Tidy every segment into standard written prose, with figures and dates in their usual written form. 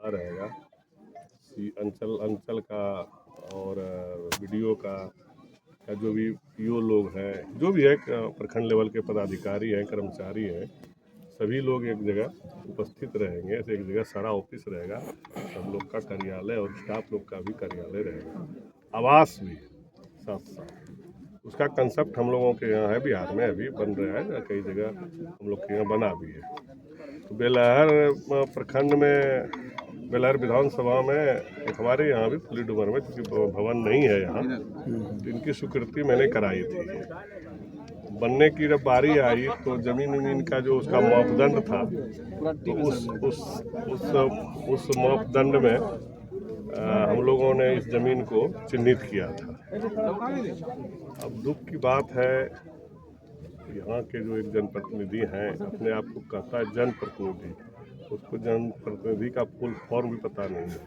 रहेगा अंचल अंचल का और बीडीओ का जो भी पीओ लोग हैं, जो भी है प्रखंड लेवल के पदाधिकारी हैं, कर्मचारी हैं, सभी लोग एक जगह उपस्थित रहेंगे। एक जगह सारा ऑफिस रहेगा, सब लोग का कार्यालय और स्टाफ लोग का भी कार्यालय रहेगा। आवास भी साथ साथ उसका कंसेप्ट हम लोगों के यहाँ है, बिहार में अभी बन रहा है, कई जगह हम लोग के यहाँ बना भी है। तो बेलहर प्रखंड में, बेलहर विधानसभा में एक हमारे यहाँ भी फुली डूमर में, क्योंकि भवन नहीं है यहाँ, तो इनकी स्वीकृति मैंने कराई थी। बनने की जब बारी आई तो जमीन का जो उसका मापदंड था, तो उस मापदंड में हम लोगों ने इस जमीन को चिन्हित किया था। अब दुख की बात है, यहाँ के जो एक जनप्रतिनिधि हैं, अपने आप को कहता है जनप्रतिनिधि, उसको जनप्रतिनिधि का फुल फॉर्म भी पता नहीं है।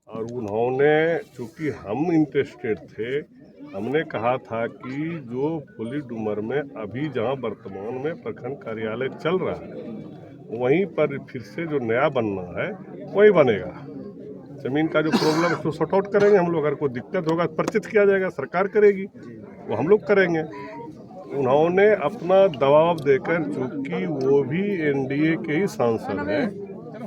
और उन्होंने, चूँकि हम इंटरेस्टेड थे, हमने कहा था कि जो फुली डूमर में अभी जहाँ वर्तमान में प्रखंड कार्यालय चल रहा है, वहीं पर फिर से जो नया बनना है वही बनेगा। ज़मीन का जो प्रॉब्लम है उसको सॉर्ट आउट करेंगे हम लोग। अगर कोई दिक्कत होगा परिचित किया जाएगा, सरकार करेगी, वो हम लोग करेंगे। उन्होंने अपना दबाव देकर, चूँकि वो भी एनडीए के ही सांसद हैं,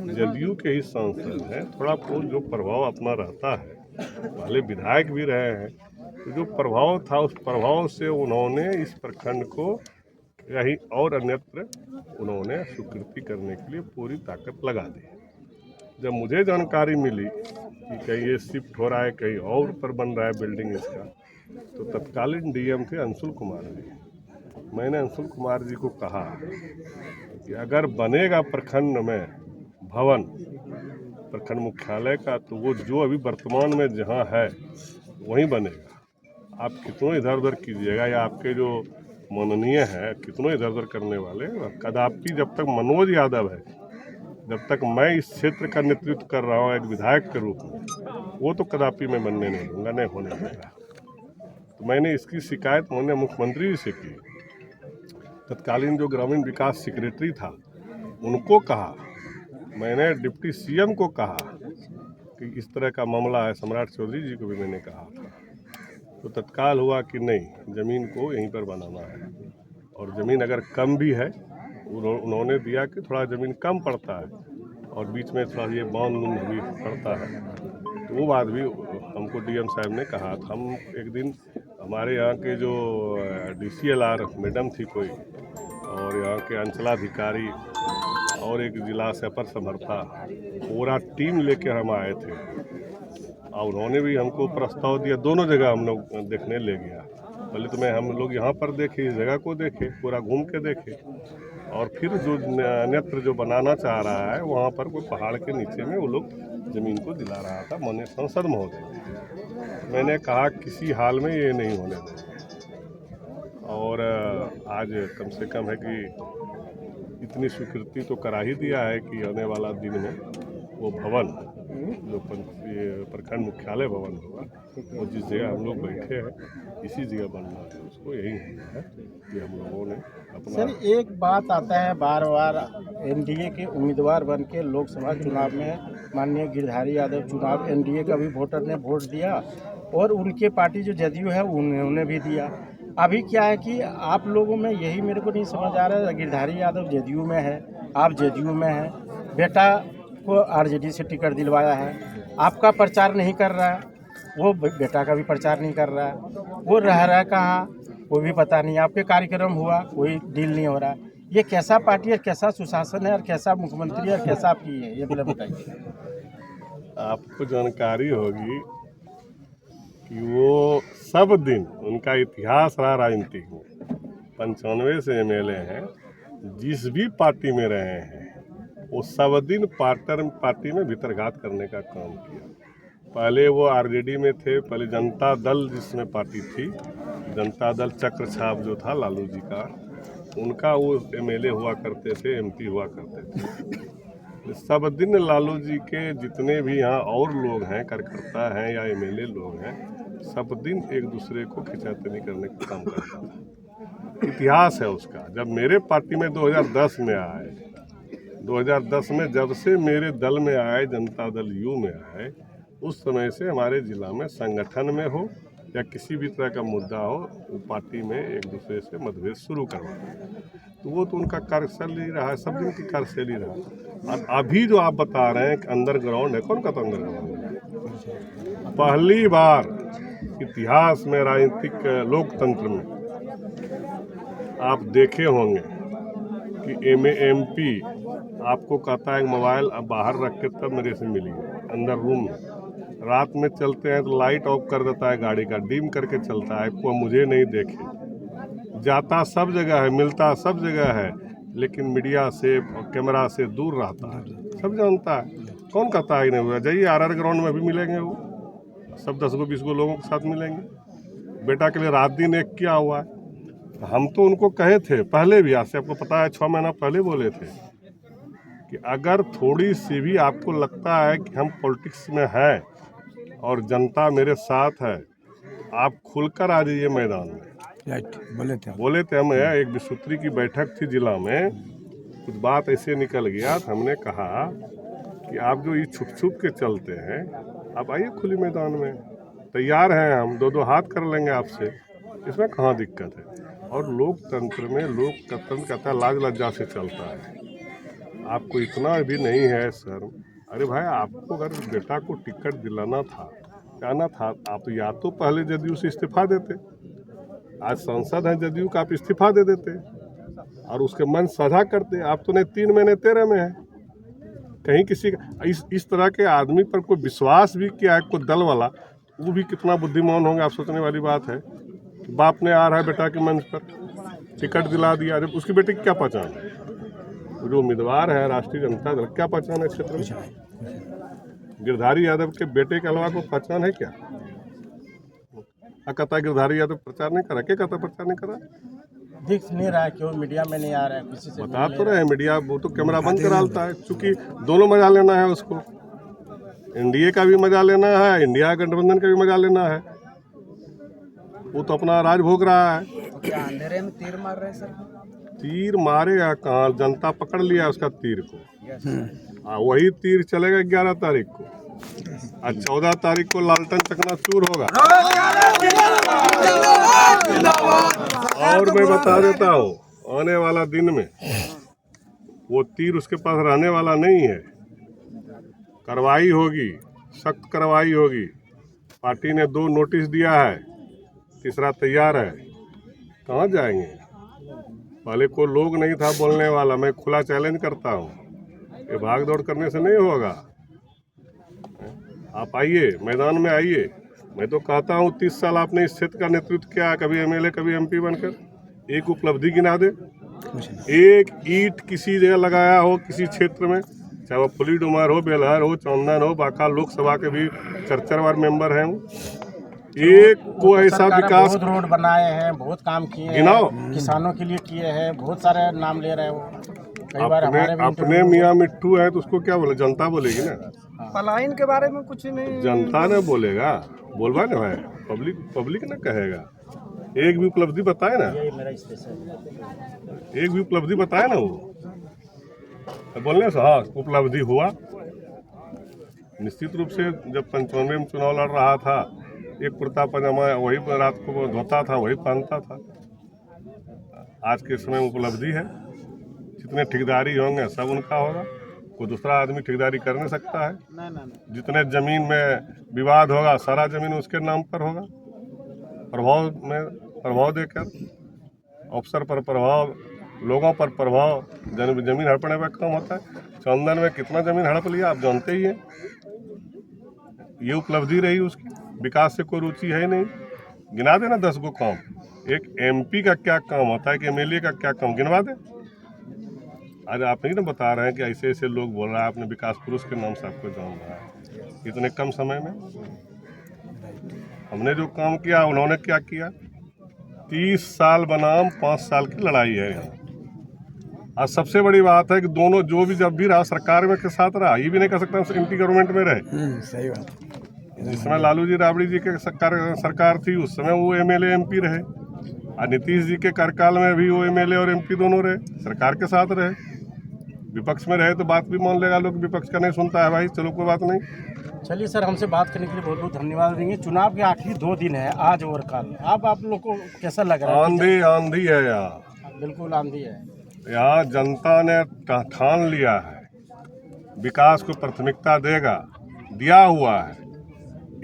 जदयू के ही सांसद हैं, थोड़ा बहुत जो प्रभाव अपना रहता है, पहले विधायक भी रहे हैं, तो जो प्रभाव था उस प्रभाव से उन्होंने इस प्रखंड को कहीं और अन्यत्र उन्होंने स्वीकृति करने के लिए पूरी ताकत लगा दी। जब मुझे जानकारी मिली कि कहीं ये शिफ्ट हो रहा है, कहीं और पर बन रहा है बिल्डिंग इसका, तो तत्कालीन डीएम थे अंशुल कुमार जी। मैंने अंशुल कुमार जी को कहा कि अगर बनेगा प्रखंड में भवन प्रखंड मुख्यालय का, तो वो जो अभी वर्तमान में जहाँ है वहीं बनेगा। आप कितनों इधर उधर कीजिएगा, या आपके जो माननीय हैं कितनों इधर उधर करने वाले, कदापि जब तक मनोज यादव है, जब तक मैं इस क्षेत्र का नेतृत्व कर रहा हूँ एक विधायक के रूप में, वो तो कदापि मैं बनने नहीं दूंगा, नहीं होने दूंगा। तो मैंने इसकी शिकायत माननीय मुख्यमंत्री जी से की। तत्कालीन जो ग्रामीण विकास सेक्रेटरी था उनको कहा, मैंने डिप्टी सीएम को कहा कि इस तरह का मामला है, सम्राट चौधरी जी को भी मैंने कहा था। तो तत्काल हुआ कि नहीं, ज़मीन को यहीं पर बनाना है। और ज़मीन अगर कम भी है, उन्होंने दिया कि थोड़ा ज़मीन कम पड़ता है और बीच में थोड़ा ये बांध लूंद भी पड़ता है, तो वो बात भी हमको डीएम साहब ने कहा था। हम एक दिन हमारे यहाँ के जो DCLR मैडम थी कोई, और यहाँ के अंचलाधिकारी और एक जिला से अपर समर्था, पूरा टीम लेके हम आए थे, और उन्होंने भी हमको प्रस्ताव दिया। दोनों जगह हम लोग देखने ले गया। पहले तो हम लोग यहाँ पर देखे, इस जगह को देखे, पूरा घूम के देखे, और फिर जो अन्यत्र जो बनाना चाह रहा है वहाँ पर कोई पहाड़ के नीचे में वो लोग ज़मीन को दिला रहा था माननीय सांसद महोदय। मैंने कहा किसी हाल में ये नहीं होने देंगे, और आज कम से कम है कि इतनी स्वीकृति तो करा ही दिया है कि आने वाला दिन में वो भवन जो प्रखंड मुख्यालय भवन होगा, वो जिस जगह हम लोग बैठे हैं इसी जगह बनना है, उसको यही होना है कि हम लोगों ने अपना। सर, एक बात आता है बार बार, एनडीए के उम्मीदवार बन के लोकसभा चुनाव में माननीय गिरधारी यादव चुनाव एनडीए का भी वोटर ने वोट दिया, और उनके पार्टी जो जदयू है उन्होंने भी दिया। अभी क्या है कि आप लोगों में यही मेरे को नहीं समझ आ रहा है, गिरधारी यादव जदयू में है, आप जदयू में हैं, बेटा को आरजेडी से टिकट दिलवाया है, आपका प्रचार नहीं कर रहा है, वो बेटा का भी प्रचार नहीं कर रहा है, वो रह रहा है कहाँ वो भी पता नहीं, आपके कार्यक्रम हुआ कोई डील नहीं हो रहा है। ये कैसा पार्टी है, कैसा सुशासन है, और कैसा मुख्यमंत्री है, और कैसा आपकी है, ये पहले बताइए। आपको जानकारी होगी कि वो सब दिन उनका इतिहास रहा राजनीतिक में, 95 से MLA हैं, जिस भी पार्टी में रहे हैं वो सब दिन पार्टी में भीतरघात करने का काम किया। पहले वो आरजेडी में थे, पहले जनता दल जिसमें पार्टी थी, जनता दल चक्र छाप जो था लालू जी का, उनका वो MLA हुआ करते थे, MP हुआ करते थे। सब दिन लालू जी के जितने भी यहाँ और लोग हैं, कार्यकर्ता हैं या MLA लोग हैं, सब दिन एक दूसरे को खिंचातानी करने का काम करता था। इतिहास है उसका। जब मेरे पार्टी में 2010 में आए, 2010 में जब से मेरे दल में आए, जनता दल यू में आए, उस समय से हमारे जिला में संगठन में हो या किसी भी तरह का मुद्दा हो, वो पार्टी में एक दूसरे से मतभेद शुरू करवाते हैं। तो वो तो उनका कार्यशैली रहा है, सब दिन की कार्यशैली रहा। और अभी जो आप बता रहे हैं कि अंडरग्राउंड है, कौन कहता अंडरग्राउंड है? पहली बार इतिहास में, राजनीतिक लोकतंत्र में आप देखे होंगे कि MP आपको कहता है मोबाइल अब बाहर रख के तब मेरे से मिलिए, अंदर रूम में। रात में चलते हैं तो लाइट ऑफ कर देता है गाड़ी का, डिम करके चलता है, कोई मुझे नहीं देखे। जाता सब जगह है, मिलता सब जगह है, लेकिन मीडिया से और कैमरा से दूर रहता है। सब जानता है, कौन कहता है नहीं हुआ? जाइए RR ग्राउंड में भी मिलेंगे, वो सब 10 गो 20 गो लोगों के साथ मिलेंगे। बेटा के लिए रात दिन एक किया हुआ है। हम तो उनको कहे थे पहले भी, आज से आपको पता है 6 महीना पहले बोले थे कि अगर थोड़ी सी भी आपको लगता है कि हम पॉलिटिक्स में हैं और जनता मेरे साथ है, आप खुलकर आ जाइए मैदान में। बोले थे हम। एक विसूत्री की बैठक थी जिला में, कुछ बात ऐसे निकल गया, हमने कहा कि आप जो ये छुप छुप के चलते हैं, आप आइए खुली मैदान में, तैयार हैं हम, 2-2 हाथ कर लेंगे आपसे, इसमें कहाँ दिक्कत है? और लोकतंत्र में लोकतंत्र कहता है लाज लज्जा से चलता है। आपको इतना भी नहीं है सर। अरे भाई, आपको अगर बेटा को टिकट दिलाना था, जाना था, आप या तो पहले जदयू से इस्तीफा देते, आज सांसद हैं जदयू का, आप इस्तीफा दे देते और उसके मन साझा करते। आप तो नहीं 3 महीने 13 में है। कहीं किसी का इस तरह के आदमी पर कोई विश्वास भी किया है, कोई दल वाला, वो भी कितना बुद्धिमान होंगे, आप सोचने वाली बात है। बाप ने आ रहा है बेटा के मंच पर, टिकट दिला दिया, जब उसकी बेटे की क्या पहचान है? जो उम्मीदवार है राष्ट्रीय जनता दल, क्या पहचान है क्षेत्र में? गिरधारी यादव के बेटे के अलावा कोई पहचान है क्या? कहता है गिरधारी यादव प्रचार नहीं करा, क्या कहता प्रचार नहीं करा? दिख नहीं रहा है, क्यों मीडिया में नहीं आ रहा है, किसी से बता तो रहे हैं, मीडिया वो तो कैमरा बंद करा लेता है, क्योंकि दोनों मजा लेना है उसको। NDA का भी मजा लेना है, इंडिया गठबंधन का भी मजा लेना है। वो तो अपना राज भोग रहा है। क्या अंधेरे में तीर मार रहे हैं सर? तीर मारेगा कहाँ? जनता पकड़ लिया उसका तीर को। वही तीर चलेगा 11 तारीख को, और 14 तारीख को लालटन चकनाचूर होगा। और मैं बता देता हूँ, आने वाला दिन में वो तीर उसके पास रहने वाला नहीं है। कार्रवाई होगी, सख्त कार्रवाई होगी। पार्टी ने 2 नोटिस दिया है, तीसरा तैयार है। कहाँ जाएंगे? पहले कोई लोग नहीं था बोलने वाला, मैं खुला चैलेंज करता हूँ, ये भाग दौड़ करने से नहीं होगा। आप आइए, मैदान में आइए। मैं तो कहता हूँ 30 साल आपने इस क्षेत्र का नेतृत्व किया, कभी MLA कभी MP बनकर, एक उपलब्धि गिना दे। एक ईंट किसी जगह लगाया हो किसी क्षेत्र में, चाहे वो पुली डुमर हो, बेलहर हो, चौंदन हो, बाका लोकसभा के भी 4 बार मेंबर हैं वो। एक को ऐसा विकास, बहुत रोड बनाए हैं, बहुत काम किए गिनाओ, हैं, किसानों के लिए किए हैं, बहुत सारे नाम ले रहे हैं वो। कई बार अपने मियाँ मिट्टू है तो उसको क्या बोले? जनता बोलेगी ना। पलायन के बारे में कुछ नहीं, जनता ने बोलेगा, बोलवा ना भाई, पब्लिक ना कहेगा। एक भी उपलब्धि बताए ना, एक भी उपलब्धि बताए ना वो, तो बोलने से हाँ उपलब्धि हुआ। निश्चित रूप से जब 95 में चुनाव लड़ रहा था, एक कुर्ता पजामा वही रात को धोता था, वही पहनता था। आज के समय उपलब्धि है, जितने ठेकेदारी होंगे सब उनका होगा, कोई दूसरा आदमी ठेकेदारी कर नहीं सकता है। जितने जमीन में विवाद होगा, सारा जमीन उसके नाम पर होगा। प्रभाव देकर, अफसर पर प्रभाव, लोगों पर प्रभाव, जमीन हड़पने पर कम होता है। चंदन में कितना जमीन हड़प लिया आप जानते ही हैं। ये उपलब्धि रही उसकी, विकास से कोई रुचि है नहीं। गिना देना 10 गो काम, एक MP का क्या काम होता है कि MLA का क्या काम, गिनवा दे। आज आप नहीं ना बता रहे हैं कि ऐसे ऐसे लोग बोल रहा है, आपने विकास पुरुष के नाम से आपको जान रहा है इतने कम समय में। हमने जो काम किया उन्होंने क्या किया? 30 साल बनाम 5 साल की लड़ाई है यहाँ। आज सबसे बड़ी बात है कि दोनों जो भी जब भी रहा सरकार में के साथ रहा, ये भी नहीं कह सकता एंटी गवर्नमेंट में रहे। सही बात। जिस समय लालू जी राबड़ी जी के सरकार थी, उस समय वो MLA MP रहे, और नीतीश जी के कार्यकाल में भी वो MLA और MP दोनों रहे, सरकार के साथ रहे। विपक्ष में रहे तो बात भी मान लेगा लोग, विपक्ष का नहीं सुनता है भाई, चलो कोई बात नहीं। चलिए सर, हमसे बात करने के लिए बहुत बहुत धन्यवाद देंगे। चुनाव के आखिरी 2 दिन है, आज और कल। आप लोग को कैसा लग रहा है? आंधी है यहाँ, बिल्कुल आंधी है। यहाँ जनता ने ठान लिया है, विकास को प्राथमिकता देगा, दिया हुआ है।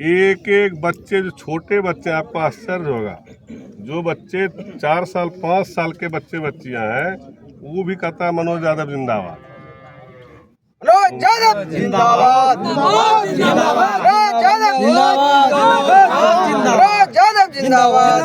एक एक बच्चे, जो छोटे बच्चे, आपको आश्चर्य होगा, जो बच्चे 4 साल 5 साल के बच्चियां हैं, वो भी कहता है मनोज यादव जिंदाबाद। मनोज यादव जिंदाबाद, मनोज यादव जिंदाबाद, मनोज यादव जिंदाबाद।